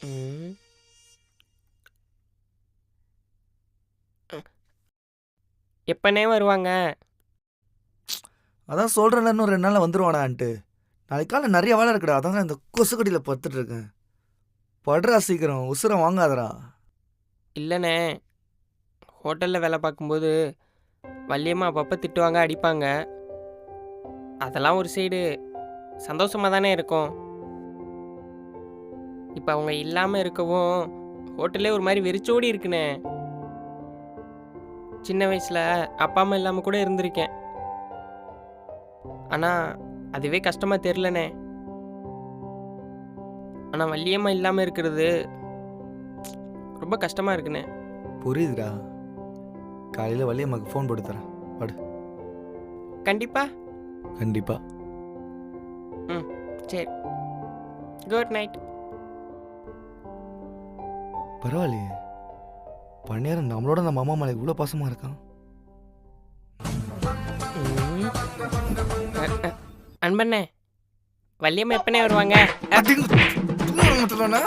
ம். எப்பனே வருவாங்க? அதான் சொல்கிறேன்ல, இன்னும் 2 நாளில் வந்துடுவானான்ட்டு. நாளைக்கு காலைல நிறைய வேலை இருக்குடா, அதான் இந்த கொசுக்கடியில் படுத்துட்டு இருக்கேன். படுறா சீக்கிரம், உசுரை வாங்காதடா. இல்லைண்ணே, ஹோட்டலில் வேலை பார்க்கும்போது வள்ளியம்மா அப்பப்போ திட்டுவாங்க, அடிப்பாங்க. அதெல்லாம் ஒரு சைடு சந்தோஷமாக தானே இருக்கும். இப்போ அவங்க இல்லாமல் இருக்கவும் ஹோட்டலே ஒரு மாதிரி வெறிச்சோடி இருக்குண்ணே. சின்ன வயசில் அப்பா அம்மா இல்லாமல் கூட இருந்திருக்கேன். ஆனால் அதுவே கஷ்டமாக தெரிலண்ணே. ஆனால் வள்ளியம்மா இல்லாமல் இருக்கிறது ரொம்ப கஷ்டமாக இருக்குண்ணே. புரியுதுடா. காலையில் வள்ளியம்மாக்கு ஃபோன் போட்டு தரேன். படு. கண்டிப்பா. கண்டிப்பா. சரி, குட் நைட். பரவாயில்லையே, பன்னியாரம் நம்மளோட நம்ம அம்மா மேலே இவ்வளோ பாசமாக இருக்கான். அன்பண்ணே, வள்ளியம்மா எப்பனே வருவாங்க? அடிங்க, தூங்க மாட்டேறானே.